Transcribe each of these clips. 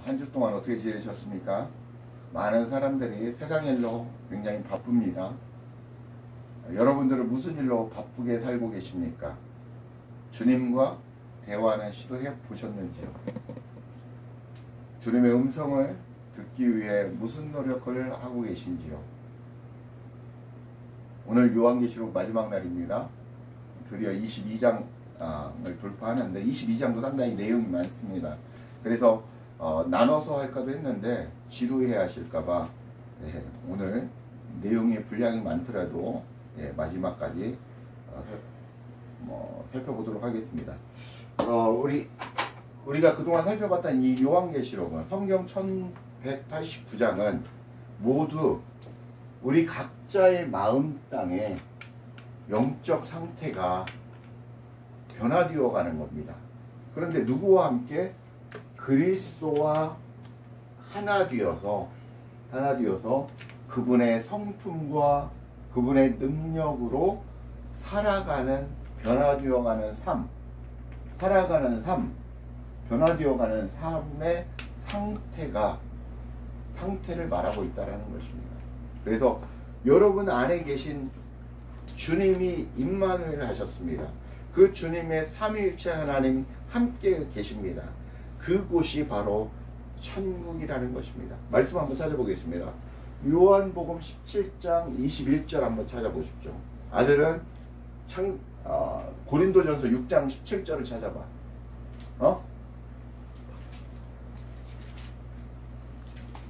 한 주 동안 어떻게 지내셨습니까? 많은 사람들이 세상 일로 굉장히 바쁩니다. 여러분들은 무슨 일로 바쁘게 살고 계십니까? 주님과 대화는 시도해 보셨는지요? 주님의 음성을 듣기 위해 무슨 노력을 하고 계신지요? 오늘 요한계시록 마지막 날입니다. 드디어 22장을 돌파하는데 22장도 상당히 내용이 많습니다. 그래서 나눠서 할까도 했는데 지루해 하실까봐 오늘 내용의 분량이 많더라도 마지막까지 살펴보도록 하겠습니다. 우리가 그동안 살펴봤던 이 요한계시록은 성경 1189장은 모두 우리 각자의 마음 땅에 영적 상태가 변화되어 가는 겁니다. 그런데 누구와 함께? 그리스도와 하나 되어서 그분의 성품과 그분의 능력으로 살아가는 변화되어가는 삶, 변화되어가는 삶의 상태를 말하고 있다는 것입니다. 그래서 여러분 안에 계신 주님이 임마누엘 하셨습니다. 그 주님의 삼위일체 하나님 함께 계십니다. 그곳이 바로 천국이라는 것입니다. 말씀 한번 찾아보겠습니다. 요한복음 17장 21절 한번 찾아보십시오. 아들은 고린도전서 6장 17절을 찾아봐.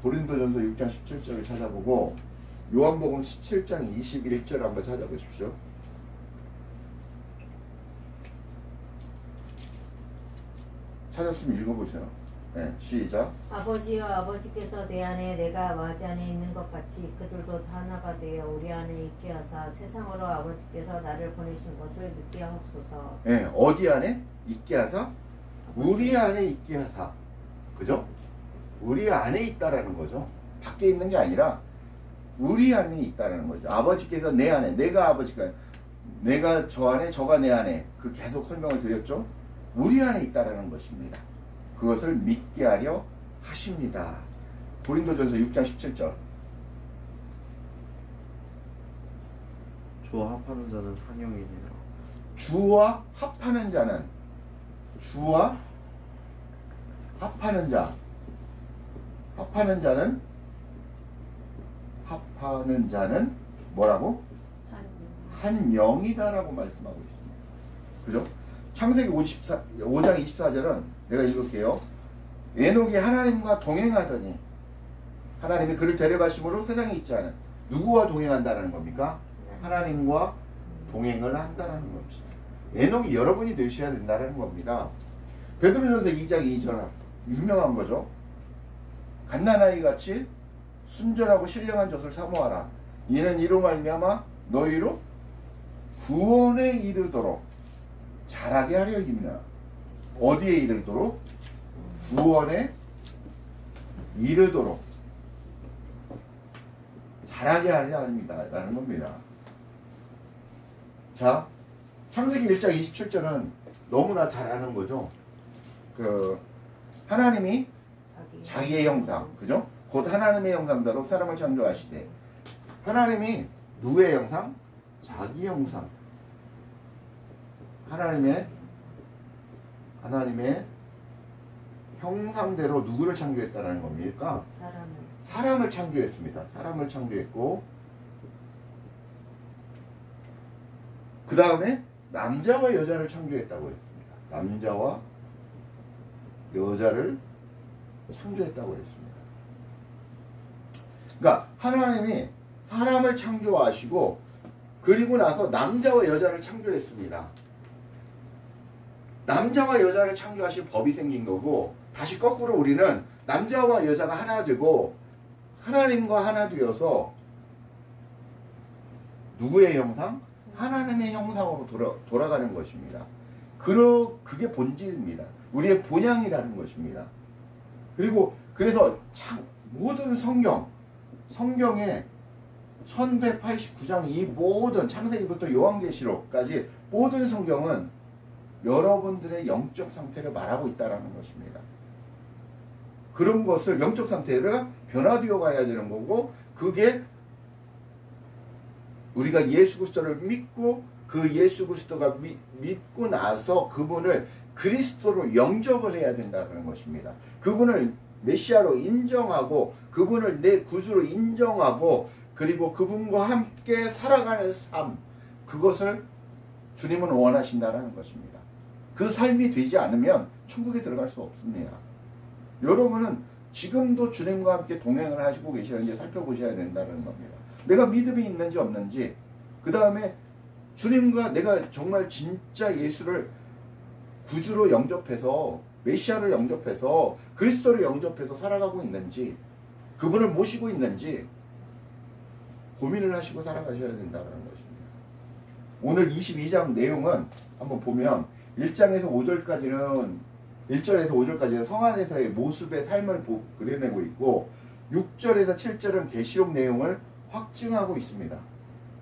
고린도전서 6장 17절을 찾아보고 요한복음 17장 21절 한번 찾아보십시오. 찾았으면 읽어보세요. 네, 시작. 아버지여, 아버지께서 내 안에 내가 아버지 안에 있는 것 같이 그들도 다 하나가 되어 우리 안에 있게 하사 세상으로 아버지께서 나를 보내신 것을 믿게 하옵소서. 네, 어디 안에 있게 하사? 우리 안에 있게 하사. 그죠? 우리 안에 있다라는 거죠. 밖에 있는 게 아니라 우리 안에 있다라는 거죠. 아버지께서 내 안에, 내가 저 안에, 저가 내 안에, 그 계속 설명을 드렸죠. 우리 안에 있다라는 것입니다. 그것을 믿게 하려 하십니다. 고린도전서 6장 17절. 주와 합하는 자는 한 영이니라. 주와 합하는 자는 뭐라고? 한 영이다라고 말씀하고 있습니다. 그죠? 창세기 5장 24절은 내가 읽을게요. 에녹이 하나님과 동행하더니 하나님이 그를 데려가심으로 세상에 있지 않은 누구와 동행한다는 겁니까? 하나님과 동행을 한다는 겁니다. 에녹이 여러분이 되셔야 된다는 겁니다. 베드로전서 2장 2절 유명한 거죠. 갓난아이 같이 순전하고 신령한 젖을 사모하라. 이는 이로 말미암아 너희로 구원에 이르도록 자라게 하려 힘이라. 어디에 이르도록? 구원에 이르도록 자라게 하려 합니다. 라는 겁니다. 자, 창세기 1장 27절은 너무나 잘 아는 거죠. 하나님이 자기의 형상, 그죠? 곧 하나님의 형상대로 사람을 창조하시되, 하나님이 누구의 형상? 자기 형상. 하나님의 형상대로 누구를 창조했다는 겁니까? 사람을 창조했습니다. 사람을 창조했고, 그 다음에 남자와 여자를 창조했다고 했습니다. 남자와 여자를 창조했다고 했습니다. 그러니까 하나님이 사람을 창조하시고 그리고 나서 남자와 여자를 창조했습니다. 남자와 여자를 창조하신 법이 생긴 거고, 다시 거꾸로 우리는 남자와 여자가 하나 되고 하나님과 하나 되어서 누구의 형상? 하나님의 형상으로 돌아가는 것입니다. 그게 본질입니다. 우리의 본향이라는 것입니다. 그리고 그래서 모든 성경의 1189장 이 모든 창세기부터 요한계시록까지 모든 성경은 여러분들의 영적 상태를 말하고 있다는 것입니다. 그런 것을 영적 상태를 변화되어 가야 되는 거고, 그게 우리가 예수 그리스도를 믿고 그 예수 그리스도가 믿고 나서 그분을 그리스도로 영접을 해야 된다는 것입니다. 그분을 메시아로 인정하고 그분을 내 구주로 인정하고 그리고 그분과 함께 살아가는 삶, 그것을 주님은 원하신다는 것입니다. 그 삶이 되지 않으면 천국에 들어갈 수 없습니다. 여러분은 지금도 주님과 함께 동행을 하시고 계시는지 살펴보셔야 된다는 겁니다. 내가 믿음이 있는지 없는지, 그 다음에 주님과 내가 정말 진짜 예수를 구주로 영접해서 메시아로 영접해서 그리스도로 영접해서 살아가고 있는지, 그분을 모시고 있는지 고민을 하시고 살아가셔야 된다는 것입니다. 오늘 22장 내용은 한번 보면 1장에서 5절까지는 1절에서 5절까지는 성 안에서의 모습의 삶을 그려내고 있고 6절에서 7절은 계시록 내용을 확증하고 있습니다.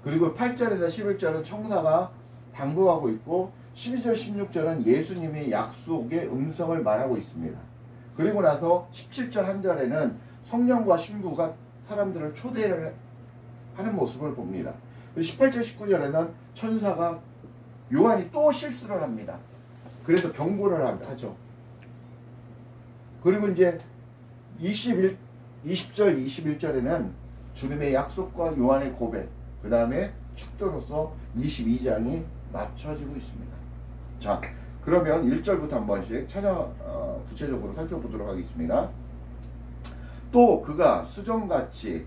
그리고 8절에서 11절은 청사가 당부하고 있고 12절 16절은 예수님의 약속의 음성을 말하고 있습니다. 그리고 나서 17절 한 절에는 성령과 신부가 사람들을 초대를 하는 모습을 봅니다. 18절 19절에는 천사가 요한이 또 실수를 합니다. 그래서 경고를 하죠. 그리고 이제 20절 21절에는 주님의 약속과 요한의 고백, 그 다음에 축도로서 22장이 맞춰지고 있습니다. 자, 그러면 1절부터 한 번씩 구체적으로 살펴보도록 하겠습니다. 또 그가 수정같이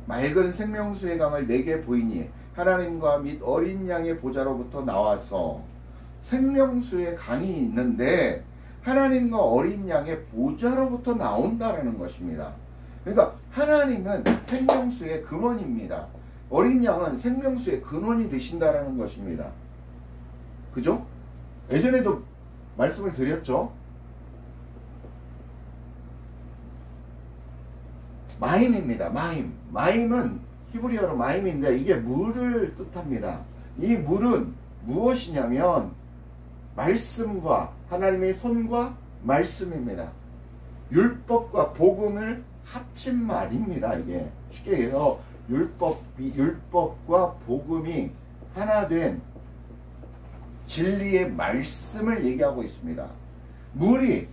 맑은 생명수의 강을 내게 보이니 하나님과 및 어린 양의 보좌로부터 나와서, 생명수의 강이 있는데 하나님과 어린 양의 보좌로부터 나온다라는 것입니다. 그러니까 하나님은 생명수의 근원입니다. 어린 양은 생명수의 근원이 되신다라는 것입니다. 그죠? 예전에도 말씀을 드렸죠. 마임입니다. 마임은 히브리어로 마임인데 이게 물을 뜻합니다. 이 물은 무엇이냐면 말씀과 하나님의 손과 말씀입니다. 율법과 복음을 합친 말입니다. 이게 쉽게 해서 율법과 복음이 하나 된 진리의 말씀을 얘기하고 있습니다. 물이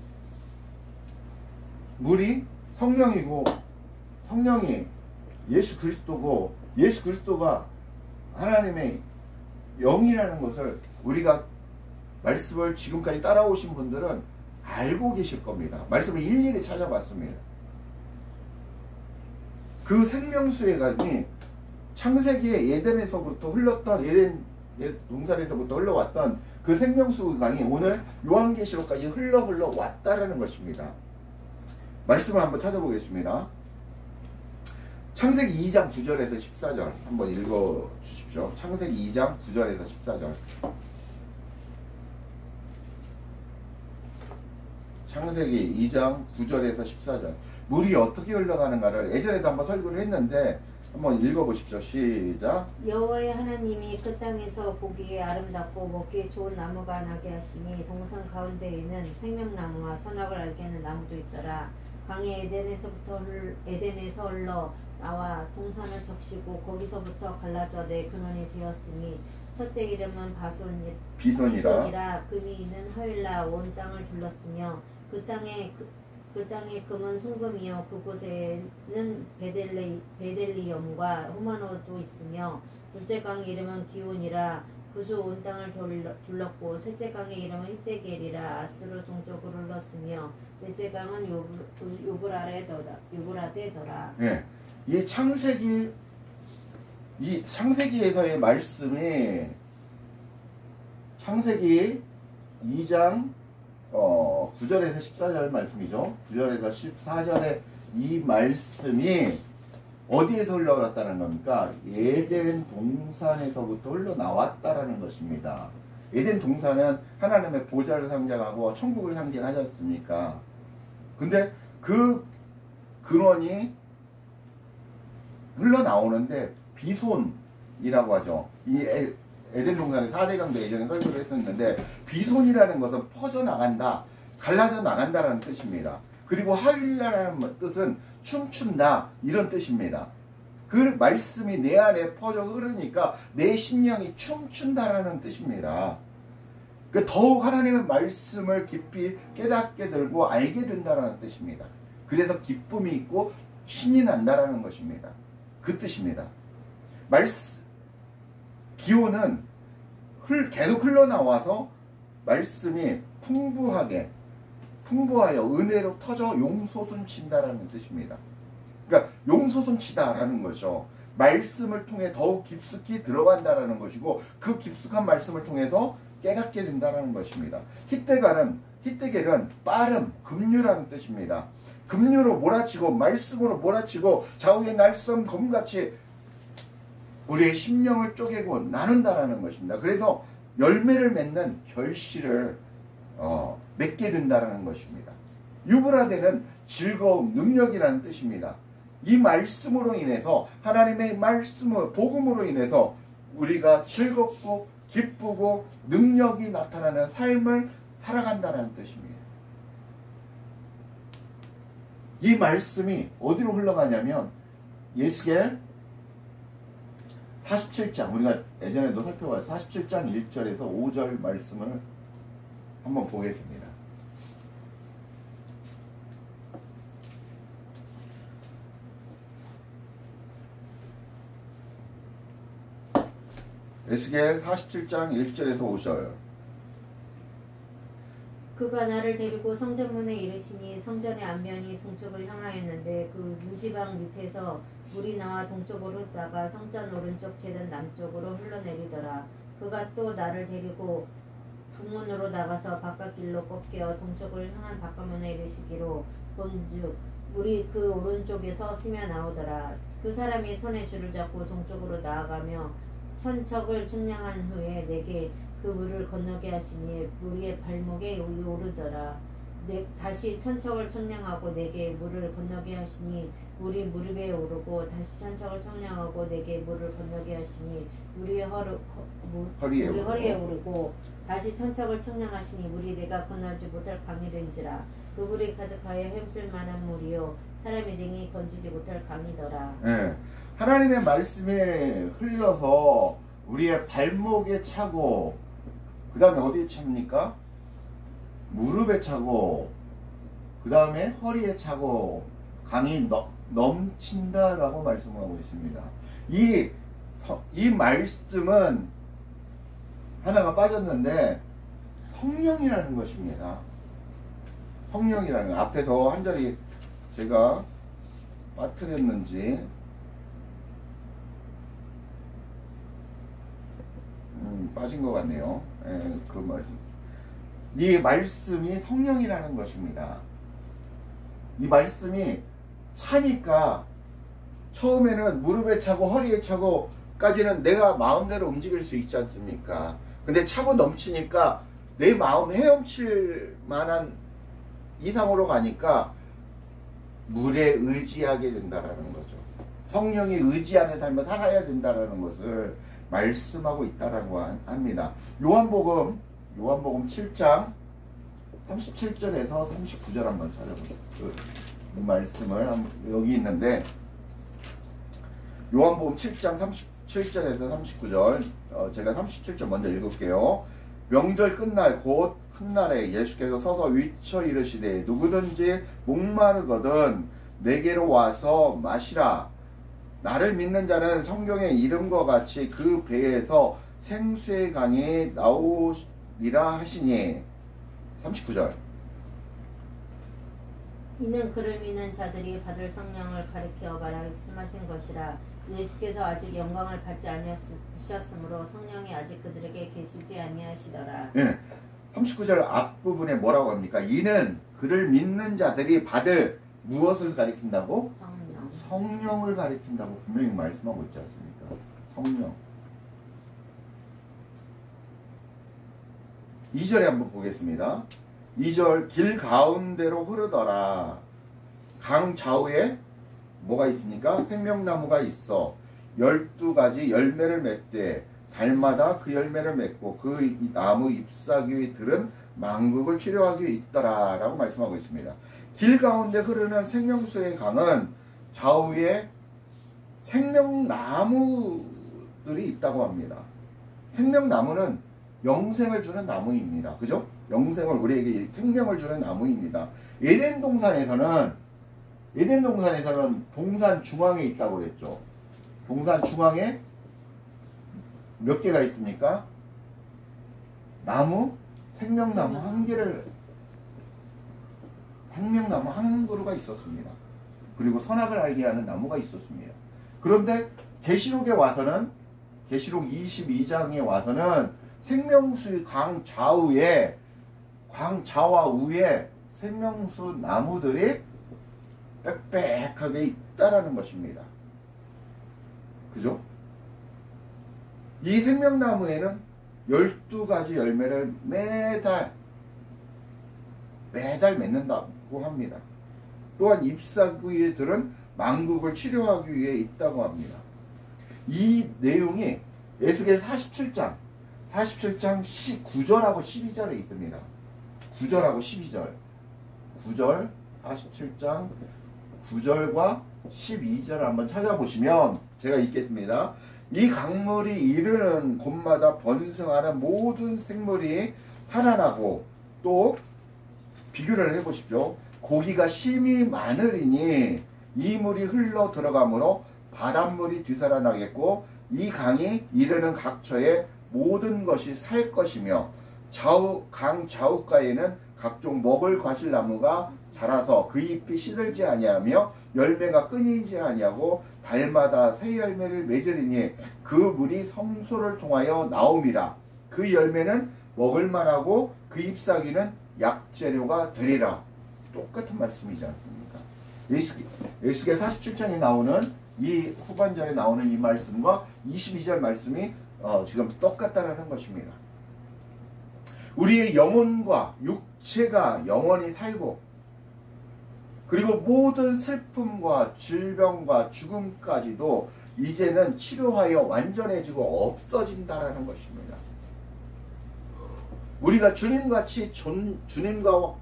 성령이고 성령이 예수 그리스도고 예수 그리스도가 하나님의 영이라는 것을 우리가 말씀을 지금까지 따라오신 분들은 알고 계실 겁니다. 말씀을 일일이 찾아봤습니다. 그 생명수의 강이 창세기의 에덴에서부터 흘렀던 에덴 동산에서부터 흘러왔던 그 생명수 강이 오늘 요한계시록까지 흘러 왔다라는 것입니다. 말씀을 한번 찾아보겠습니다. 창세기 2장 9절에서 14절 한번 읽어 주십시오. 창세기 2장 9절에서 14절. 창세기 2장 9절에서 14절. 물이 어떻게 흘러가는가를 예전에도 한번 설교를 했는데 한번 읽어보십시오. 시작. 여호와의 하나님이 그 땅에서 보기에 아름답고 먹기에 좋은 나무가 나게 하시니 동산 가운데에는 생명나무와 선악을 알게 하는 나무도 있더라. 강이 에덴에서 흘러 나와 동산을 적시고 거기서부터 갈라져 내 근원이 되었으니 첫째 이름은 비손이라. 금이 있는 하윌라 온 땅을 둘렀으며 그 땅에 금은 순금이요 그곳에는 베델리엄과 호마노도 있으며 둘째 강의 이름은 기온이라. 구수 온 땅을 둘렀고 셋째 강의 이름은 히데겔이라. 아수르 동쪽으로 흘렀으며 넷째 강은 유브라데더라. 네, 이 창세기에서의 말씀이 창세기 2장 9절에서 14절 말씀이죠. 9절에서 14절의 이 말씀이 어디에서 흘러갔다는 겁니까? 에덴 동산에서부터 흘러나왔다라는 것입니다. 에덴 동산은 하나님의 보좌를 상징하고 천국을 상징하지 않습니까? 근데 그 근원이 흘러나오는데 비손이라고 하죠. 이 에덴 동산의 4대강도 예전에 설교를 했었는데 비손이라는 것은 퍼져나간다, 갈라져 나간다라는 뜻입니다. 그리고 하윌라라는 뜻은 춤춘다 이런 뜻입니다. 그 말씀이 내 안에 퍼져 흐르니까 내 심령이 춤춘다라는 뜻입니다. 더욱 하나님의 말씀을 깊이 깨닫게 되고 알게 된다라는 뜻입니다. 그래서 기쁨이 있고 신이 난다라는 것입니다. 그 뜻입니다. 기호는 계속 흘러나와서 말씀이 풍부하여 은혜로 터져 용솟음친다라는 뜻입니다. 그러니까 용솟음치다라는 거죠. 말씀을 통해 더욱 깊숙이 들어간다라는 것이고 그 깊숙한 말씀을 통해서 깨닫게 된다는 것입니다. 히데겔은 빠름, 급류라는 뜻입니다. 급류로 몰아치고 말씀으로 몰아치고 좌우의 날선 검같이 우리의 심령을 쪼개고 나눈다라는 것입니다. 그래서 열매를 맺는 결실을 맺게 된다는 것입니다. 유브라데는 즐거움, 능력이라는 뜻입니다. 이 말씀으로 인해서 하나님의 말씀을 복음으로 인해서 우리가 즐겁고 기쁘고 능력이 나타나는 삶을 살아간다는 뜻입니다. 이 말씀이 어디로 흘러가냐면 예스겔 47장 우리가 예전에도 살펴봤어요. 47장 1절에서 5절 말씀을 한번 보겠습니다. 에스겔 47장 1절에서 5절. 그가 나를 데리고 성전문에 이르시니 성전의 앞면이 동쪽을 향하였는데 그 무지방 밑에서 물이 나와 동쪽으로 흐르다가 성전 오른쪽 제단 남쪽으로 흘러내리더라. 그가 또 나를 데리고 북문으로 나가서 바깥길로 꺾여 동쪽을 향한 바깥문에 이르시기로 본즉 물이 그 오른쪽에서 스며 나오더라. 그 사람이 손에 줄을 잡고 동쪽으로 나아가며 천척을 측량한 후에 내게 그 물을 건너게 하시니 물이 발목에 오르더라. 다시 천척을 측량하고 내게 물을 건너게 하시니 물이 무릎에 오르고 다시 천척을 측량하고 내게 물을 건너게 하시니 물이 허리에 오르고 다시 천척을 측량하시니 물이 내가 건너지 못할 강이 된지라. 그 물이 가득하여 헤엄칠 만한 물이요 사람의 등이 건지지 못할 강이더라. 네. 하나님의 말씀에 흘러서 우리의 발목에 차고 그 다음에 어디에 찹니까? 무릎에 차고 그 다음에 허리에 차고 강이 넘친다라고 말씀하고 있습니다. 이 말씀은 하나가 빠졌는데 성령이라는 것입니다. 성령이라는 것. 앞에서 한 자리 제가 빠뜨렸는지 빠진 것 같네요. 그 말씀. 이 말씀이 성령이라는 것입니다. 이 말씀이 차니까 처음에는 무릎에 차고 허리에 차고까지는 내가 마음대로 움직일 수 있지 않습니까? 근데 차고 넘치니까 내 마음 헤엄칠 만한 이상으로 가니까 물에 의지하게 된다라는 거죠. 성령이 의지하는 삶을 살아야 된다라는 것을 말씀하고 있다라고 합니다. 요한복음 7장 37절에서 39절 한번 찾아보세요. 이 말씀을 여기 있는데 요한복음 7장 37절에서 39절 제가 37절 먼저 읽을게요. 명절 끝날 곧 큰 날에 예수께서 서서 위쳐 이르시되 누구든지 목마르거든 내게로 와서 마시라. 나를 믿는 자는 성경의 이름과 같이 그 배에서 생수의 강이 나오리라 하시니. 39절. 이는 그를 믿는 자들이 받을 성령을 가리켜 말씀하신 것이라. 예수께서 아직 영광을 받지 아니하셨으므로 성령이 아직 그들에게 계시지 아니하시더라. 네. 39절 앞부분에 뭐라고 합니까? 이는 그를 믿는 자들이 받을 무엇을 가리킨다고? 성령을 가리킨다고 분명히 말씀하고 있지 않습니까? 성령. 2절에 한번 보겠습니다. 2절 길 가운데로 흐르더라. 강 좌우에 뭐가 있습니까? 생명나무가 있어 12가지 열매를 맺되 달마다 그 열매를 맺고 그 나무 잎사귀의 들은 만국을 치료하기 위해 있더라 라고 말씀하고 있습니다. 길 가운데 흐르는 생명수의 강은 좌우에 생명나무들이 있다고 합니다. 생명나무는 영생을 주는 나무입니다. 그죠? 영생을 우리에게 생명을 주는 나무입니다. 에덴 동산에서는 동산 중앙에 있다고 그랬죠. 동산 중앙에 몇 개가 있습니까? 생명나무 한 그루가 있었습니다. 그리고 선악을 알게 하는 나무가 있었습니다. 그런데 계시록에 와서는, 계시록 22장에 와서는 생명수 강 좌와 우에 생명수 나무들이 빽빽하게 있다라는 것입니다. 그죠? 이 생명나무에는 12가지 열매를 매달 맺는다고 합니다. 또한 잎사귀들은 만국을 치료하기 위해 있다고 합니다. 이 내용이 에스겔 47장 9절하고 12절에 있습니다. 9절하고 12절. 47장 9절과 12절을 한번 찾아보시면 제가 읽겠습니다. 이 강물이 이르는 곳마다 번성하는 모든 생물이 살아나고, 또 비교를 해보십시오. 고기가 심히 많으리니 이 물이 흘러 들어가므로 바닷물이 뒤살아나겠고, 이 강이 이르는 각처에 모든 것이 살 것이며, 강 좌우가에는 각종 먹을 과실나무가 자라서 그 잎이 시들지 아니하며 열매가 끊이지 아니하고 달마다 새 열매를 맺으리니 그 물이 성소를 통하여 나옴이라. 그 열매는 먹을만하고 그 잎사귀는 약재료가 되리라. 똑같은 말씀이지 않습니까? 에스겔 47장에 나오는 이 후반절에 나오는 이 말씀과 22절 말씀이 지금 똑같다라는 것입니다. 우리의 영혼과 육체가 영원히 살고, 그리고 모든 슬픔과 질병과 죽음까지도 이제는 치료하여 완전해지고 없어진다라는 것입니다. 우리가 주님과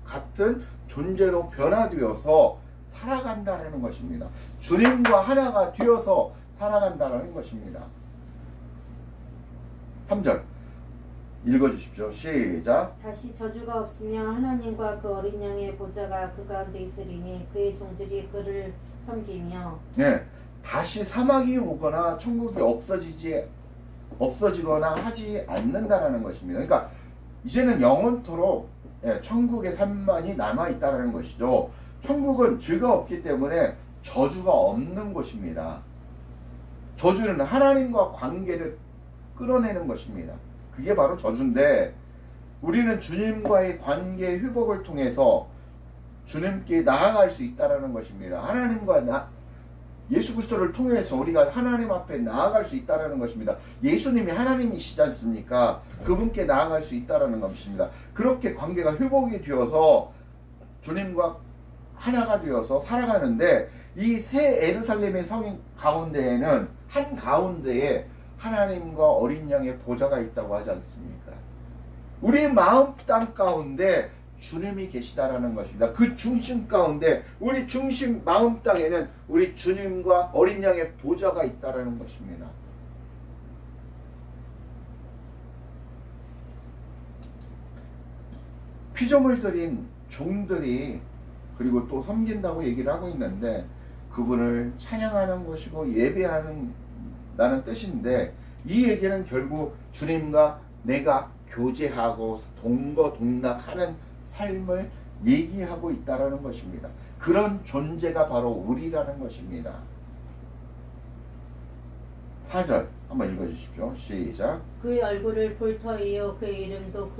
같은 존재로 변화되어서 살아간다라는 것입니다. 주님과 하나가 되어서 살아간다라는 것입니다. 3절 읽어주십시오. 시작. 다시 저주가 없으며 하나님과 그 어린 양의 보좌가 그 가운데 있으리니 그의 종들이 그를 섬기며. 네, 다시 사막이 오거나 천국이 없어지거나 하지 않는다라는 것입니다. 그러니까 이제는 영원토록 천국의 삶만이 남아있다는 것이죠. 천국은 죄가 없기 때문에 저주가 없는 곳입니다. 저주는 하나님과 관계를 끌어내는 것입니다. 그게 바로 저주인데, 우리는 주님과의 관계 회복을 통해서 주님께 나아갈 수 있다는 것입니다. 하나님과 예수 그리스도를 통해서 우리가 하나님 앞에 나아갈 수 있다는 것입니다. 예수님이 하나님이시지 않습니까? 그분께 나아갈 수 있다는 것입니다. 그렇게 관계가 회복이 되어서 주님과 하나가 되어서 살아가는데, 이 새 예루살렘의 성 가운데에는 한가운데에 하나님과 어린 양의 보좌가 있다고 하지 않습니까? 우리 마음 땅 가운데 주님이 계시다라는 것입니다. 그 중심 가운데, 우리 중심 마음 땅에는 우리 주님과 어린 양의 보좌가 있다라는 것입니다. 피조물 들인 종들이 그리고 또 섬긴다고 얘기를 하고 있는데, 그분을 찬양하는 것이고 예배하는 뜻인데, 이 얘기는 결국 주님과 내가 교제하고 동거동락하는 삶을 얘기하고 있다라는 것입니다. 그런 존재가 바로 우리라는 것입니다. 4절 한번 읽어주십시오. 시작. 그의 얼굴을 볼 터이요 그의 이름도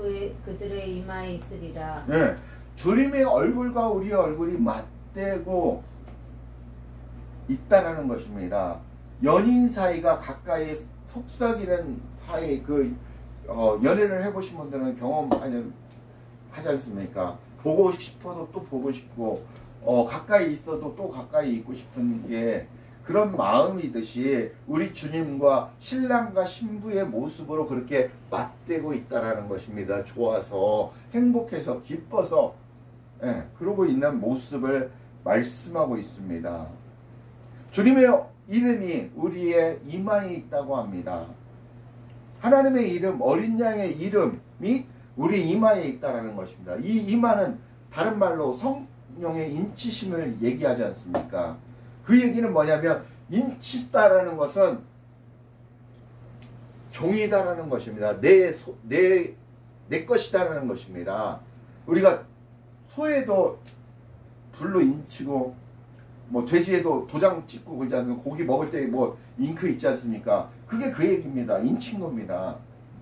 그들의 이마에 있으리라. 네, 주님의 얼굴과 우리의 얼굴이 맞대고 있다라는 것입니다. 연인 사이가 가까이 속삭이는 사이, 연애를 해보신 분들은 경험하지 않습니까? 보고 싶어도 또 보고 싶고, 가까이 있어도 또 가까이 있고 싶은 게 그런 마음이듯이 우리 주님과 신랑과 신부의 모습으로 그렇게 맞대고 있다라는 것입니다. 좋아서, 행복해서, 기뻐서 그러고 있는 모습을 말씀하고 있습니다. 주님의 이름이 우리의 이마에 있다고 합니다. 하나님의 이름, 어린 양의 이름이 우리 이마에 있다라는 것입니다. 이 이마는 다른 말로 성령의 인치심을 얘기하지 않습니까? 그 얘기는 뭐냐면 인치다라는 것은 종이다라는 것입니다. 내 것이다라는 것입니다. 우리가 소에도 불로 인치고 뭐 돼지에도 도장 찍고 그러지 않습니까? 고기 먹을 때 뭐 잉크 있지 않습니까? 그게 그 얘기입니다. 인친 겁니다.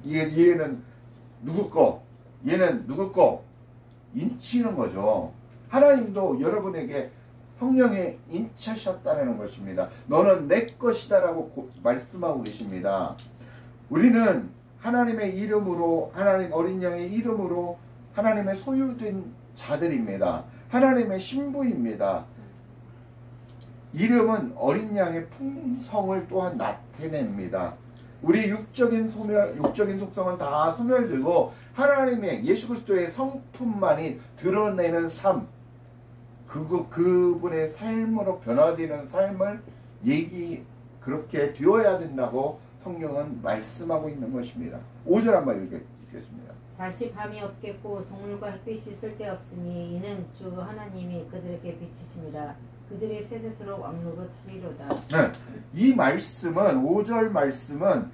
얘는 누구 거, 얘는 누구 거 인치는 거죠. 하나님도 여러분에게 성령에 인치하셨다는 것입니다. 너는 내 것이다라고 말씀하고 계십니다. 우리는 하나님의 이름으로, 하나님 어린 양의 이름으로 하나님의 소유된 자들입니다. 하나님의 신부입니다. 이름은 어린 양의 풍성을 또한 나타냅니다. 우리 육적인 속성은 다 소멸되고 하나님의 예수 그리스도의 성품만이 드러내는 삶, 그분의 삶으로 변화되는 삶을 그렇게 되어야 된다고 성경은 말씀하고 있는 것입니다. 5절 한번 읽겠습니다. 다시 밤이 없겠고 동물과 햇빛이 쓸데없으니 이는 주 하나님이 그들에게 비치심이라. 그들이 세세토록 왕노릇 하리로다. 네, 이 말씀은 5절 말씀은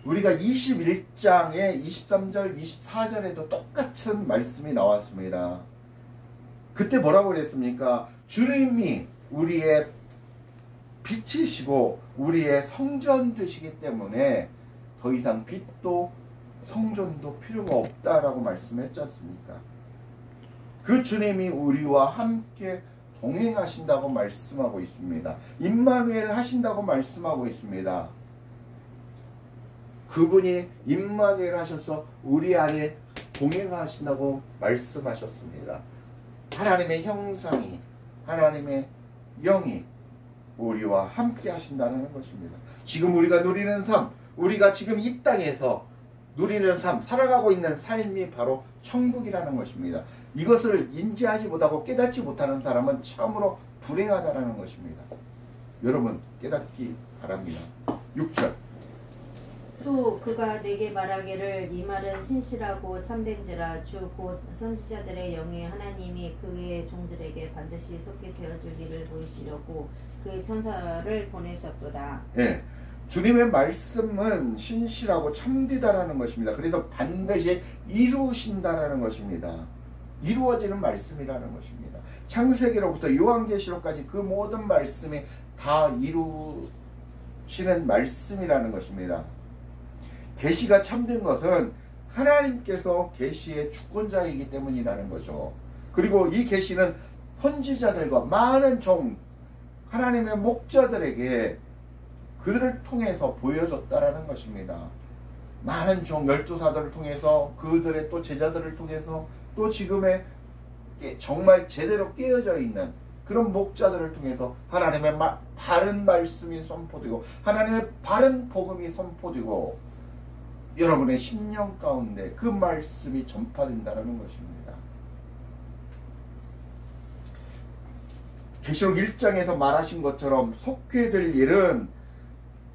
우리가 21장의 23절 24절에도 똑같은 말씀이 나왔습니다. 그때 뭐라고 그랬습니까? 주님이 우리의 빛이시고 우리의 성전 되시기 때문에 더 이상 빛도 성전도 필요가 없다라고 말씀했지 않습니까? 그 주님이 우리와 함께 동행하신다고 말씀하고 있습니다. 임마누엘 하신다고 말씀하고 있습니다. 그분이 임마누엘 하셔서 우리 안에 동행하신다고 말씀하셨습니다. 하나님의 형상이, 하나님의 영이 우리와 함께 하신다는 것입니다. 지금 우리가 누리는 삶, 우리가 지금 이 땅에서 누리는 삶, 살아가고 있는 삶이 바로 천국이라는 것입니다. 이것을 인지하지 못하고 깨닫지 못하는 사람은 참으로 불행하다는 것입니다. 여러분 깨닫기 바랍니다. 6절. 또 그가 내게 말하기를 이 말은 신실하고 참된지라 주 곧 선지자들의 영이 하나님이 그의 종들에게 반드시 속히 되어줄 일을 보이시려고 그의 천사를 보내셨도다. 네. 주님의 말씀은 신실하고 참되다라는 것입니다. 그래서 반드시 이루신다라는 것입니다. 이루어지는 말씀이라는 것입니다. 창세기로부터 요한계시록까지 그 모든 말씀이 다 이루시는 말씀이라는 것입니다. 계시가 참된 것은 하나님께서 계시의 주권자이기 때문이라는 거죠. 그리고 이 계시는 선지자들과 많은 하나님의 목자들에게 그들을 통해서 보여줬다라는 것입니다. 많은 12사들을 통해서 그들의 또 제자들을 통해서 또 지금의 정말 제대로 깨어져 있는 그런 목자들을 통해서 하나님의 바른 말씀이 선포되고 하나님의 바른 복음이 선포되고 여러분의 심령 가운데 그 말씀이 전파된다는 것입니다. 계시록 1장에서 말하신 것처럼 속회될 일은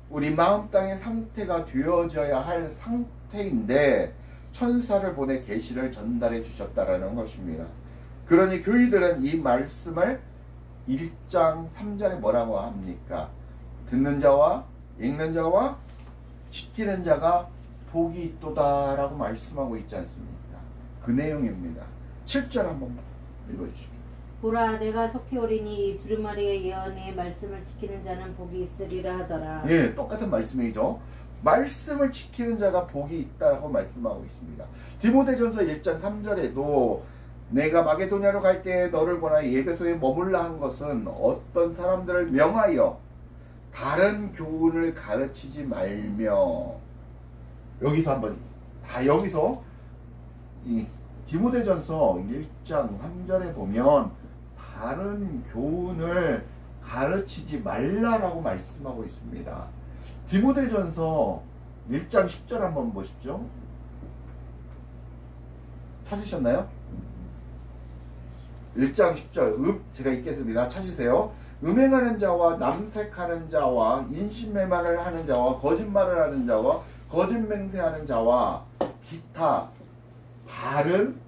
우리 마음 땅의 상태가 되어져야 할 상태인데 천사를 보내 계시를 전달해 주셨다라는 것입니다. 그러니 교회들은 이 말씀을 1장 3절에 뭐라고 합니까? 듣는 자와 읽는 자와 지키는 자가 복이 있도다라고 말씀하고 있지 않습니까? 그 내용입니다. 7절 한번 읽어주시죠. 보라 내가 속히 오리니 두루마리의 예언의 말씀을 지키는 자는 복이 있으리라 하더라. 예, 똑같은 말씀이죠. 말씀을 지키는 자가 복이 있다라고 말씀하고 있습니다. 디모데전서 1장 3절에도 내가 마게도냐로 갈 때 너를 보나 예배소에 머물라 한 것은 어떤 사람들을 명하여 다른 교훈을 가르치지 말며 여기서 한번 여기서 이 디모데전서 1장 3절에 보면 다른 교훈을 가르치지 말라라고 말씀하고 있습니다. 디모데전서 1장 10절 한번 보십시오. 찾으셨나요? 1장 10절 제가 읽겠습니다. 찾으세요. 음행하는 자와 남색하는 자와 인신매만을 하는 자와 거짓말을 하는 자와 거짓 맹세하는 자와 기타 바른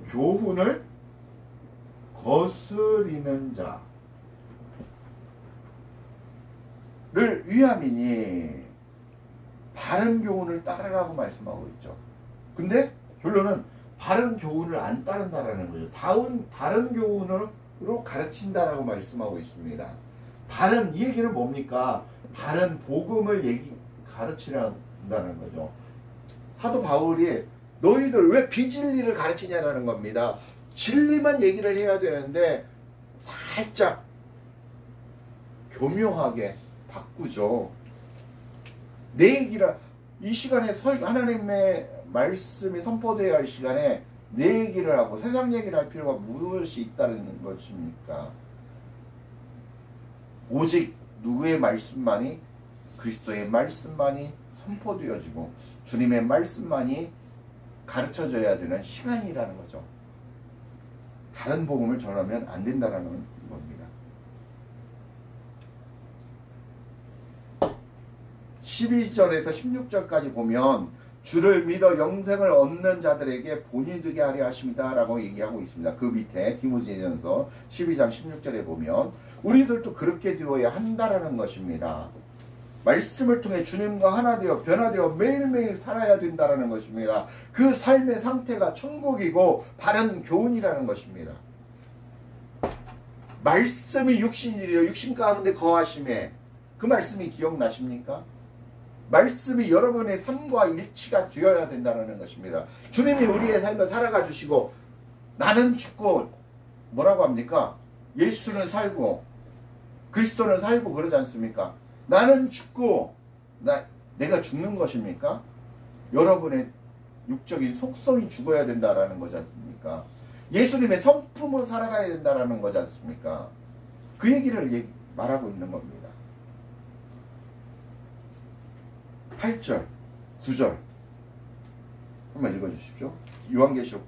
교훈을 거스리는 자를 위함이니 바른 교훈을 따르라고 말씀하고 있죠. 근데 결론은 바른 교훈을 안 따른다라는 거죠. 다른 교훈으로 가르친다라고 말씀하고 있습니다. 다른 이 얘기는 뭡니까? 다른 복음을 가르치란다는 거죠. 사도 바울이 너희들 왜 비진리를 가르치냐라는 겁니다. 진리만 얘기를 해야 되는데 살짝 교묘하게 바꾸죠. 내 얘기를 이 시간에 하나님의 말씀이 선포되어야 할 시간에 내 얘기를 하고 세상 얘기를 할 필요가 무엇이 있다는 것입니까? 오직 누구의 말씀만이 그리스도의 말씀만이 선포되어지고 주님의 말씀만이 가르쳐져야 되는 시간이라는 거죠. 다른 복음을 전하면 안 된다는 겁니다. 12절에서 16절까지 보면 주를 믿어 영생을 얻는 자들에게 본이 되게 하려 하십니다 라고 얘기하고 있습니다. 그 밑에 디모데전서 12장 16절에 보면 우리들도 그렇게 되어야 한다라는 것입니다. 말씀을 통해 주님과 하나 되어 변화되어 매일매일 살아야 된다라는 것입니다. 그 삶의 상태가 천국이고 바른 교훈이라는 것입니다. 말씀이 육신이래요. 육신 가운데 거하심에 그 말씀이 기억나십니까? 말씀이 여러분의 삶과 일치가 되어야 된다는 것입니다. 주님이 우리의 삶을 살아가 주시고 나는 죽고 뭐라고 합니까? 예수는 살고 그리스도는 살고 그러지 않습니까? 나는 죽고 내가 죽는 것입니까? 여러분의 육적인 속성이 죽어야 된다라는 거지 않습니까? 예수님의 성품으로 살아가야 된다라는 거지 않습니까? 그 얘기를 말하고 있는 겁니다. 8절, 9절 한번 읽어주십시오. 요한계시록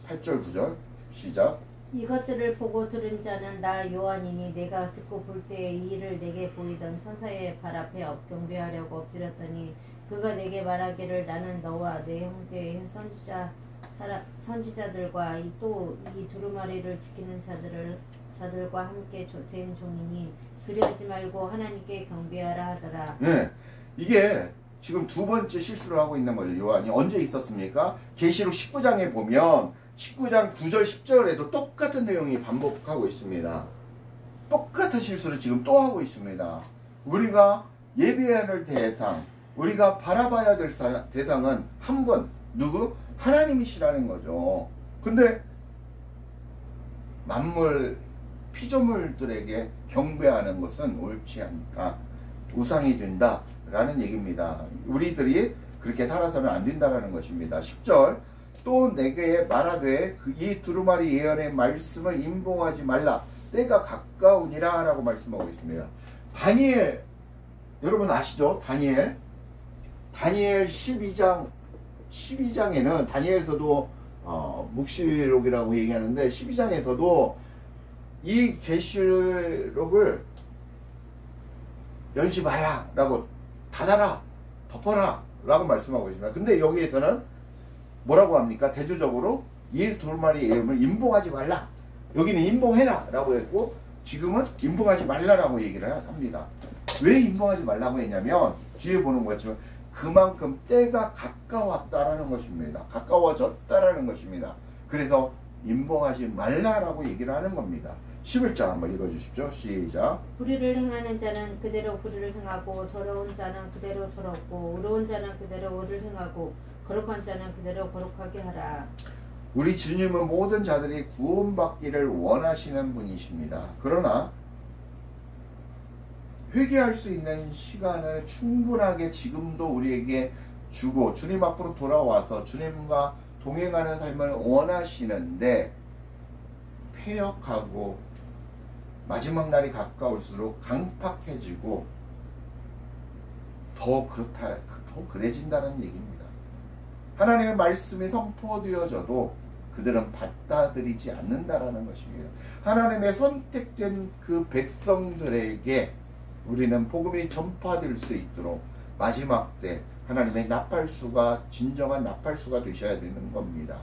8절, 9절 시작. 이것들을 보고 들은 자는 나 요한이니 내가 듣고 볼 때에 이 일을 내게 보이던 천사의 발 앞에 경배하려고 엎드렸더니 그가 내게 말하기를 나는 너와 내 형제 선지자들과 또 이 두루마리를 지키는 자들과 함께 된 종이니 그리하지 말고 하나님께 경배하라 하더라. 네, 이게 지금 두 번째 실수를 하고 있는 거죠. 요한이 언제 있었습니까? 계시록 19장에 보면 19장 9절 10절에도 똑같은 내용이 반복하고 있습니다. 똑같은 실수를 지금 또 하고 있습니다. 우리가 예배해야 할 대상, 우리가 바라봐야 될 대상은 한 분, 누구? 하나님이시라는 거죠. 근데 만물, 피조물들에게 경배하는 것은 옳지 않다. 우상이 된다 라는 얘기입니다. 우리들이 그렇게 살아서는 안 된다라는 것입니다. 10절 또 내게 말하되 이 두루마리 예언의 말씀을 임봉하지 말라. 때가 가까우니라 라고 말씀하고 있습니다. 다니엘 여러분 아시죠? 다니엘 12장에는 다니엘서도 묵시록이라고 얘기하는데 12장에서도 이 계시록을 열지 말라 라고 닫아라 덮어라 라고 말씀하고 있습니다. 근데 여기에서는 뭐라고 합니까? 대조적으로 이 두루마리 이름을 임봉하지 말라. 여기는 임봉해라 라고 했고 지금은 임봉하지 말라라고 얘기를 합니다. 왜 임봉하지 말라고 했냐면 뒤에 보는 것처럼 그만큼 때가 가까웠다라는 것입니다. 가까워졌다라는 것입니다. 그래서 임봉하지 말라라고 얘기를 하는 겁니다. 11절 한번 읽어주십시오. 시작. 불의를 행하는 자는 그대로 불의를 행하고 더러운 자는 그대로 더럽고 의로운 자는 그대로 의를 행하고 거룩한 자는 그대로 거룩하게 하라. 우리 주님은 모든 자들이 구원받기를 원하시는 분이십니다. 그러나 회개할 수 있는 시간을 충분하게 지금도 우리에게 주고 주님 앞으로 돌아와서 주님과 동행하는 삶을 원하시는데 폐역하고 마지막 날이 가까울수록 강팍해지고 더 그래진다는 얘기입니다. 하나님의 말씀이 선포되어져도 그들은 받아들이지 않는다라는 것입니다. 하나님의 선택된 그 백성들에게 우리는 복음이 전파될 수 있도록 마지막 때 하나님의 나팔수가 진정한 나팔수가 되셔야 되는 겁니다.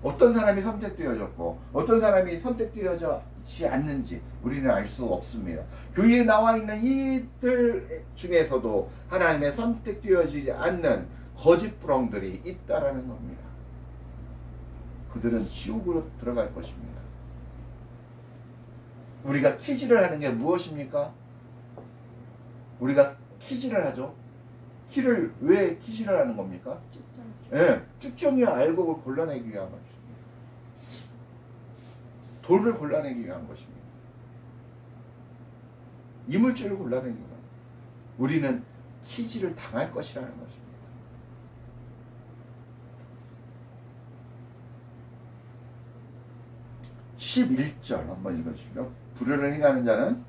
어떤 사람이 선택되어졌고 어떤 사람이 선택되어지지 않는지 우리는 알 수 없습니다. 교회에 나와 있는 이들 중에서도 하나님의 선택되어지지 않는 거짓부렁들이 있다라는 겁니다. 그들은 지옥으로 들어갈 것입니다. 우리가 키질을 하는 게 무엇입니까? 우리가 키질을 하죠. 키를 왜 키질을 하는 겁니까? 예, 쭉정이 알곡을 골라내기 위한 것입니다. 돌을 골라내기 위한 것입니다. 이물질을 골라내기 위한. 우리는 키질을 당할 것이라는 것입니다. (11절) 한번 읽어주시죠. 불의를 행하는 자는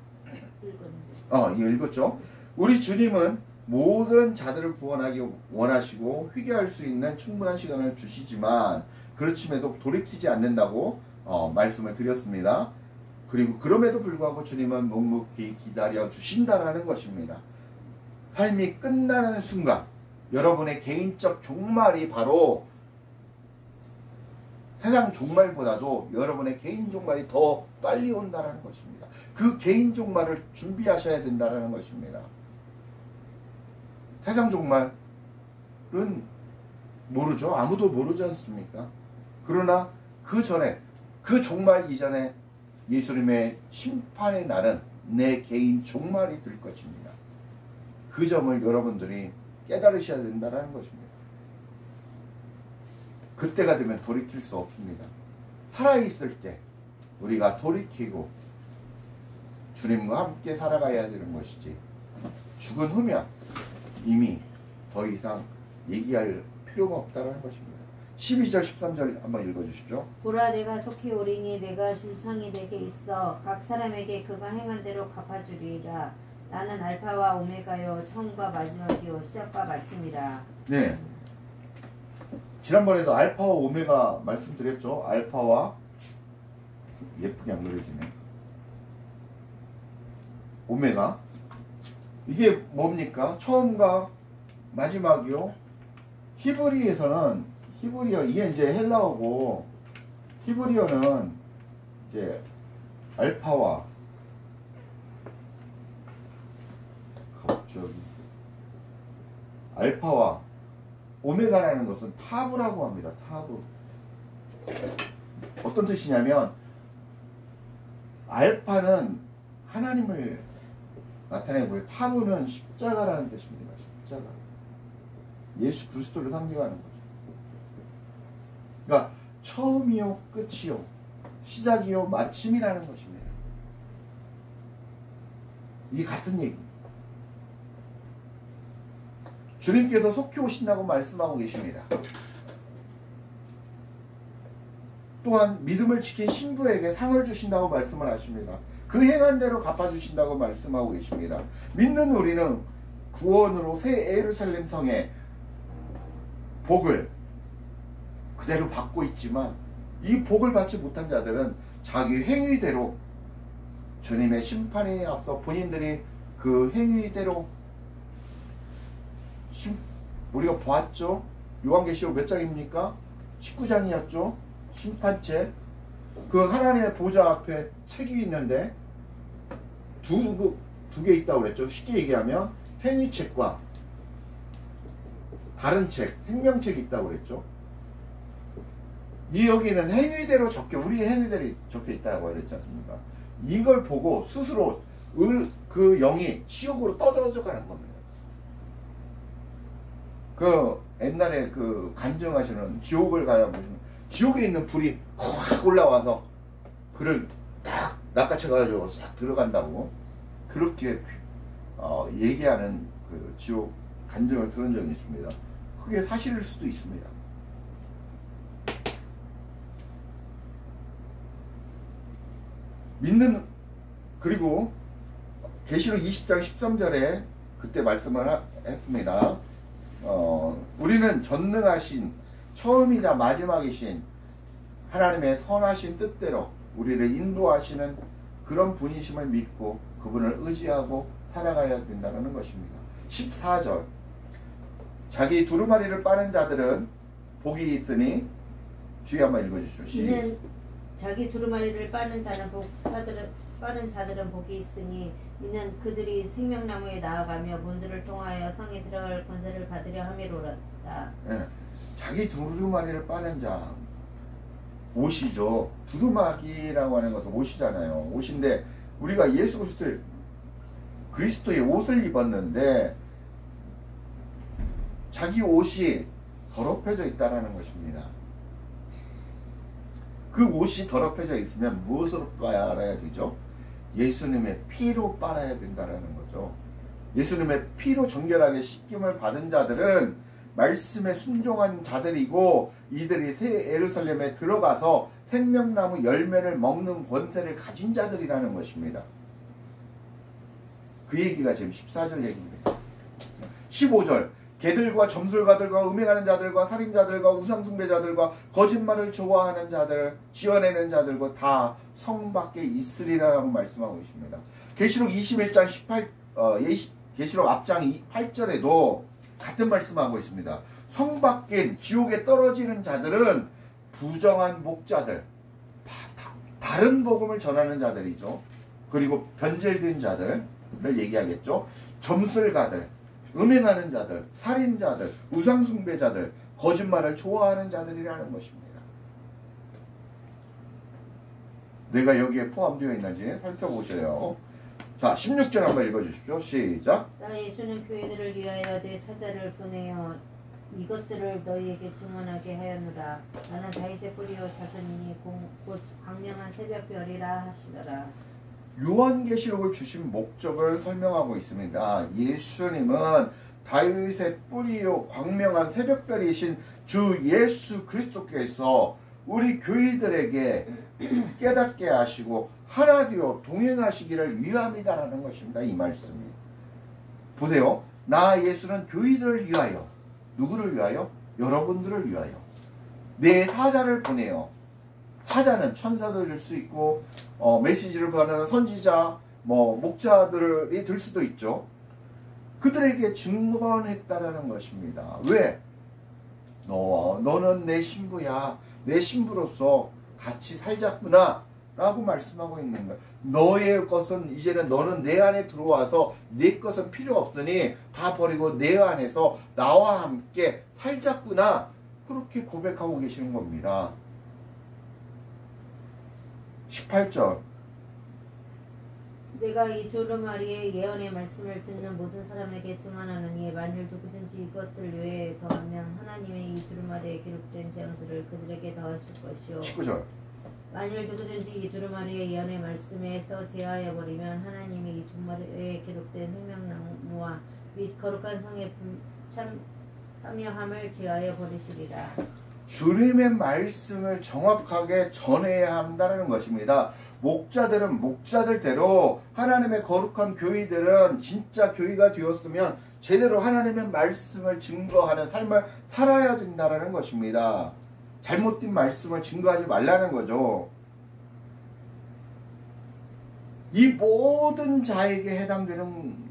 이거 읽었죠. 우리 주님은 모든 자들을 구원하기 원하시고 회개할 수 있는 충분한 시간을 주시지만 그렇심에도 돌이키지 않는다고 말씀을 드렸습니다. 그리고 그럼에도 불구하고 주님은 묵묵히 기다려 주신다라는 것입니다. 삶이 끝나는 순간 여러분의 개인적 종말이 바로 세상 종말보다도 여러분의 개인 종말이 더 빨리 온다는 것입니다. 그 개인 종말을 준비하셔야 된다는 것입니다. 세상 종말은 모르죠. 아무도 모르지 않습니까? 그러나 그 전에, 그 종말 이전에 예수님의 심판의 날은 내 개인 종말이 될 것입니다. 그 점을 여러분들이 깨달으셔야 된다는 것입니다. 그때가 되면 돌이킬 수 없습니다. 살아있을 때 우리가 돌이키고 주님과 함께 살아가야 되는 것이지, 죽은 후면 이미 더 이상 얘기할 필요가 없다는 것입니다. 12절 13절 한번 읽어주시죠. 보라, 내가 속히 오리니 내가 줄 상이 내게 있어 각 사람에게 그가 행한 대로 갚아주리라. 나는 알파와 오메가요 처음과 마지막이요 시작과 마침이라. 네, 지난번에도 알파와 오메가 말씀드렸죠. 알파와, 예쁘게 안 그려지네, 오메가, 이게 뭡니까? 처음과 마지막이요. 히브리에서는, 히브리어, 이게 이제 헬라어고, 히브리어는 이제 알파와, 갑자기 알파와 오메가라는 것은 타브라고 합니다. 타브. 어떤 뜻이냐면 알파는 하나님을 나타내고요, 타브는 십자가라는 뜻입니다. 십자가. 예수 그리스도를 상징하는 거죠. 그러니까 처음이요 끝이요 시작이요 마침이라는 것입니다. 이게 같은 얘기입니다. 주님께서 속히 오신다고 말씀하고 계십니다. 또한 믿음을 지킨 신부에게 상을 주신다고 말씀을 하십니다. 그 행한 대로 갚아주신다고 말씀하고 계십니다. 믿는 우리는 구원으로 새 예루살렘 성의 복을 그대로 받고 있지만, 이 복을 받지 못한 자들은 자기 행위대로 주님의 심판에 앞서 본인들이 그 행위대로, 우리가 보았죠. 요한계시록 몇 장입니까? 19장이었죠. 심판책. 그 하나님의 보좌 앞에 책이 있는데 두 개 있다고 그랬죠. 쉽게 얘기하면 행위책과 다른 책, 생명책이 있다고 그랬죠. 이 여기는 행위대로 우리의 행위대로 적혀 있다고 그랬지 않습니까? 이걸 보고 스스로 그 영이 지옥으로 떠들어져 가는 겁니다. 그 옛날에 그 간증하시는 지옥을 가보시면 지옥에 있는 불이 확 올라와서 그를 딱 낚아채가지고 싹 들어간다고 그렇게 얘기하는 그 지옥 간증을 들은 적이 있습니다. 그게 사실일 수도 있습니다. 그리고 계시록 20장 13절에 그때 말씀을 했습니다. 우리는 전능하신 처음이자 마지막이신 하나님의 선하신 뜻대로 우리를 인도하시는 그런 분이심을 믿고 그분을 의지하고 살아가야 된다는 것입니다. 14절 자기 두루마리를 빠는 자들은 복이 있으니 주의 한번 읽어주십시오. 이는 자기 두루마리를 빠는 자들은 복이 있으니 이는 그들이 생명나무에 나아가며 문들을 통하여 성에 들어갈 권세를 받으려 함이로다. 네. 자기 두루마리를 빠는 자 옷이죠. 두루마기라고 하는 것은 옷이잖아요. 옷인데 우리가 예수 그리스도의 옷을 입었는데 자기 옷이 더럽혀져 있다는 것입니다. 그 옷이 더럽혀져 있으면 무엇으로 빨아야 되죠? 예수님의 피로 빨아야 된다는 거죠. 예수님의 피로 정결하게 씻김을 받은 자들은 말씀에 순종한 자들이고 이들이 새 예루살렘에 들어가서 생명나무 열매를 먹는 권세를 가진 자들이라는 것입니다. 그 얘기가 지금 14절 얘기입니다. 15절 개들과 점술가들과 음행하는 자들과 살인자들과 우상숭배자들과 거짓말을 좋아하는 자들 지어내는 자들과 다 성 밖에 있으리라고 말씀하고 있습니다. 계시록 21장 18 계시록 앞장 8절에도 같은 말씀하고 있습니다. 성 밖에 지옥에 떨어지는 자들은 부정한 목자들 다른 복음을 전하는 자들이죠. 그리고 변절된 자들을 얘기하겠죠. 점술가들 음행하는 자들, 살인자들, 우상숭배자들, 거짓말을 좋아하는 자들이라는 것입니다. 내가 여기에 포함되어 있는지 살펴보세요. 자, 16절 한번 읽어주십시오. 시작. 나 예수는 교회들을 위하여 내 사자를 보내어 이것들을 너희에게 증언하게 하였노라. 나는 다윗의 뿌리요 자손이니 곧 광명한 새벽별이라 하시더라. 요한계시록을 주신 목적을 설명하고 있습니다. 예수님은 다윗의 뿌리요 광명한 새벽별이신 주 예수 그리스도께서 우리 교회들에게 깨닫게 하시고 하나 되어 동행하시기를 위함이다라는 것입니다. 이 말씀이. 보세요. 나 예수는 교회들을 위하여 누구를 위하여? 여러분들을 위하여 내 사자를 보내요. 사자는 천사들일 수 있고 메시지를 전하는 선지자, 목자들이 될 수도 있죠. 그들에게 증언했다라는 것입니다. 왜? 너는 내 신부야. 내 신부로서 같이 살자꾸나 라고 말씀하고 있는 거예요. 너의 것은 이제는 너는 내 안에 들어와서 내 것은 필요 없으니 다 버리고 내 안에서 나와 함께 살자꾸나 그렇게 고백하고 계시는 겁니다. 18절 내가 이 두루마리의 예언의 말씀을 듣는 모든 사람에게 증언하노니 만일 누구든지 이것들 외에 더하면 하나님의 이 두루마리에 기록된 재앙들을 그들에게 더하실 것이요 19절 만일 누구든지 이 두루마리의 예언의 말씀에서 제하여 버리면 하나님이 이 두루마리에 기록된 생명나무와 및 거룩한 성의 참여함을 제하여 버리시리라. 주님의 말씀을 정확하게 전해야 한다는 것입니다. 목자들은 목자들대로 하나님의 거룩한 교회들은 진짜 교회가 되었으면 제대로 하나님의 말씀을 증거하는 삶을 살아야 된다는 것입니다. 잘못된 말씀을 증거하지 말라는 거죠. 이 모든 자에게 해당되는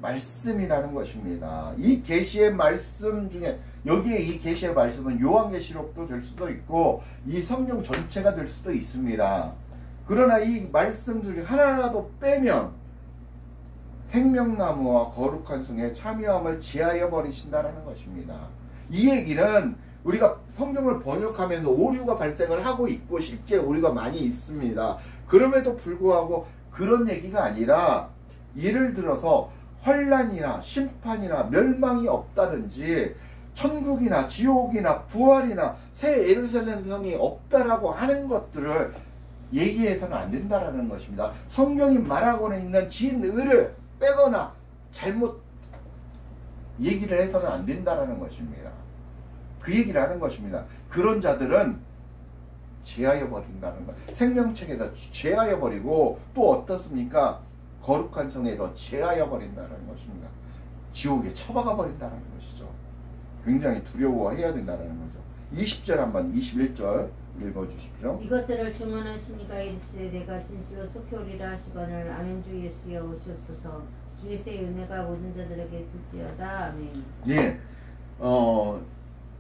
말씀이라는 것입니다. 이 계시의 말씀 중에 여기에 이 계시의 말씀은 요한계시록도 될 수도 있고 이 성경 전체가 될 수도 있습니다. 그러나 이 말씀 중에 하나라도 빼면 생명나무와 거룩한 성에 참여함을 제하여 버리신다는 것입니다. 이 얘기는 우리가 성경을 번역하면서 오류가 발생을 하고 있고 실제 오류가 많이 있습니다. 그럼에도 불구하고 그런 얘기가 아니라 예를 들어서 환난이나 심판이나 멸망이 없다든지 천국이나 지옥이나 부활이나 새 예루살렘 성이 없다라고 하는 것들을 얘기해서는 안 된다라는 것입니다. 성경이 말하고 있는 진의를 빼거나 잘못 얘기를 해서는 안 된다라는 것입니다. 그 얘기를 하는 것입니다. 그런 자들은 제하여 버린다는 것. 생명책에서 제하여 버리고 또 어떻습니까? 거룩한 성에서 제하여 버린다는 것입니다. 지옥에 처박아 버린다는 것이죠. 굉장히 두려워해야 된다는 거죠. 20절 한번 21절 읽어주십시오. 이것들을 주문하시니까 이르시되 내가 진실로 속히 오리라 하시거늘 아멘. 주 예수여 오시옵소서. 주 예수의 은혜가 모든 자들에게 있을지어다. 아멘. 예,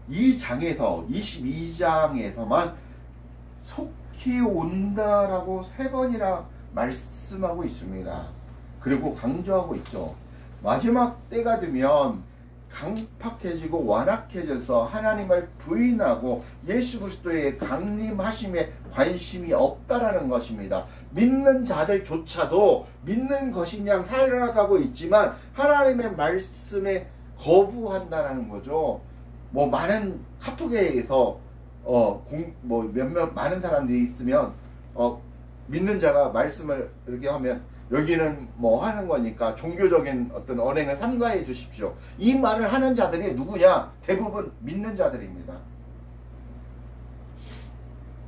이 장에서 22장에서만 속히 온다라고 3번이나 말씀하고 있습니다. 그리고 강조하고 있죠. 마지막 때가 되면 강팍해지고 완악해져서 하나님을 부인하고 예수 그리스도의 강림하심에 관심이 없다라는 것입니다. 믿는 자들조차도 믿는 것이냐 살아가고 있지만 하나님의 말씀에 거부한다라는 거죠. 뭐 많은 카톡에서 몇몇 많은 사람들이 있으면 믿는 자가 말씀을 이렇게 하면 여기는 뭐 하는 거니까 종교적인 어떤 언행을 삼가해 주십시오. 이 말을 하는 자들이 누구냐? 대부분 믿는 자들입니다.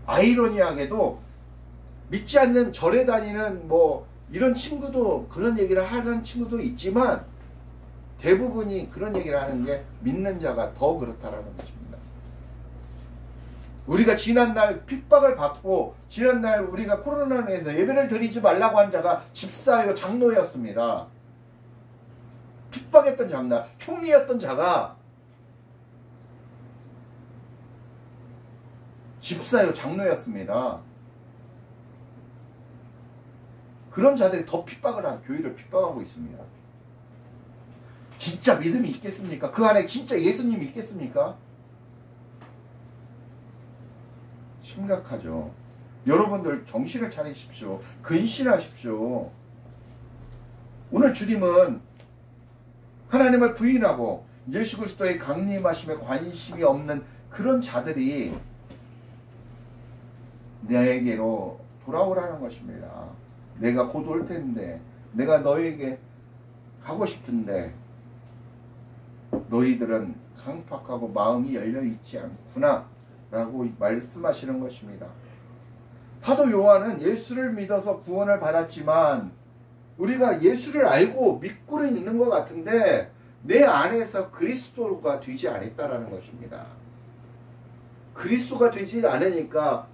아이러니하게도 믿지 않는 절에 다니는 뭐 이런 친구도 그런 얘기를 하는 친구도 있지만 대부분이 그런 얘기를 하는 게 믿는 자가 더 그렇다라는 것입니다. 우리가 지난날 핍박을 받고 지난날 우리가 코로나로 인해서 예배를 드리지 말라고 한 자가 집사요 장로였습니다. 핍박했던 장로, 총리였던 자가 집사요 장로였습니다. 그런 자들이 더 핍박을 한 교회를 핍박하고 있습니다. 진짜 믿음이 있겠습니까? 그 안에 진짜 예수님이 있겠습니까? 심각하죠. 여러분들 정신을 차리십시오. 근신하십시오. 오늘 주님은 하나님을 부인하고 예수 그리스도의 강림하심에 관심이 없는 그런 자들이 내게로 돌아오라는 것입니다. 내가 곧 올 텐데, 내가 너에게 가고 싶은데 너희들은 강팍하고 마음이 열려 있지 않구나 라고 말씀하시는 것입니다. 사도 요한은 예수를 믿어서 구원을 받았지만 우리가 예수를 알고 믿고는 있는 것 같은데 내 안에서 그리스도가 되지 않았다라는 것입니다. 그리스도가 되지 않으니까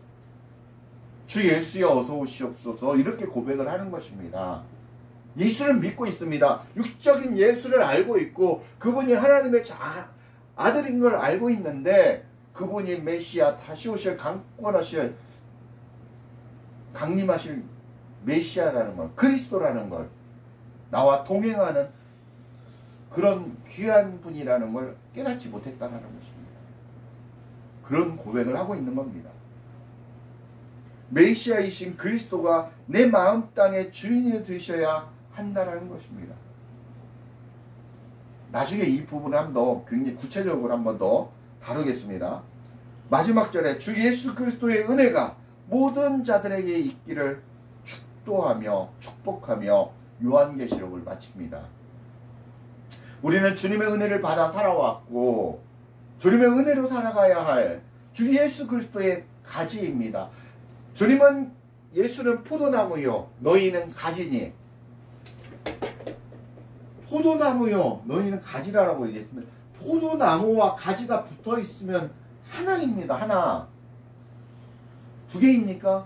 주 예수여 어서 오시옵소서 이렇게 고백을 하는 것입니다. 예수를 믿고 있습니다. 육적인 예수를 알고 있고 그분이 하나님의 아들인 걸 알고 있는데 그분이 메시아 다시 오실 강권하실 강림하실 메시아라는 걸 그리스도라는 걸 나와 동행하는 그런 귀한 분이라는 걸 깨닫지 못했다는 것입니다. 그런 고백을 하고 있는 겁니다. 메시아이신 그리스도가 내 마음 땅의 주인이 되셔야 한다는 것입니다. 나중에 이 부분을 한번 더 굉장히 구체적으로 한번 더 다루겠습니다. 마지막 절에 주 예수 그리스도의 은혜가 모든 자들에게 있기를 축도하며 축복하며 요한계시록을 마칩니다. 우리는 주님의 은혜를 받아 살아왔고 주님의 은혜로 살아가야 할 주 예수 그리스도의 가지입니다. 주님은 예수는 포도나무요 너희는 가지니 포도나무요 너희는 가지라라고 얘기했습니다. 포도나무와 가지가 붙어 있으면 하나입니다. 하나. 두 개입니까?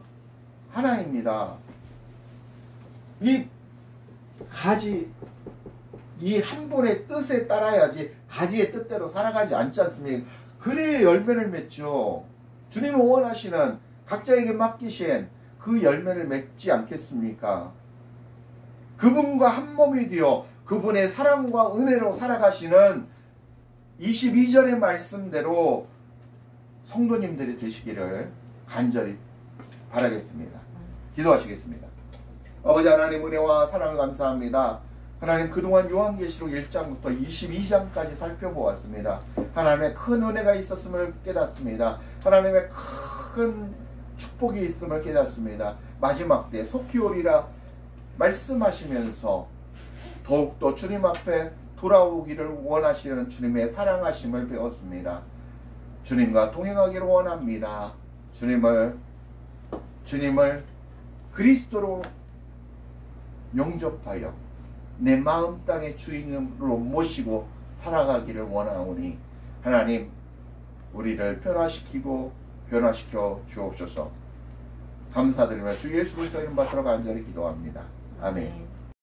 하나입니다. 이 가지 이 한 분의 뜻에 따라야지 가지의 뜻대로 살아가지 않지 않습니까? 그래야 열매를 맺죠. 주님은 원하시는 각자에게 맡기신 그 열매를 맺지 않겠습니까? 그분과 한 몸이 되어 그분의 사랑과 은혜로 살아가시는 22절의 말씀대로 성도님들이 되시기를 간절히 바라겠습니다. 기도하시겠습니다. 아버지 하나님 은혜와 사랑을 감사합니다. 하나님 그동안 요한계시록 1장부터 22장까지 살펴보았습니다. 하나님의 큰 은혜가 있었음을 깨닫습니다. 하나님의 큰 축복이 있음을 깨닫습니다. 마지막 때 속히 오리라 말씀하시면서 더욱더 주님 앞에 돌아오기를 원하시는 주님의 사랑하심을 배웠습니다. 주님과 동행하기를 원합니다. 주님을 그리스도로 영접하여 내 마음 땅의 주인으로 모시고 살아가기를 원하오니 하나님 우리를 변화시키고 변화시켜 주옵소서. 감사드리며 주 예수 그리스도 이름 받들어 간절히 기도합니다. 아멘.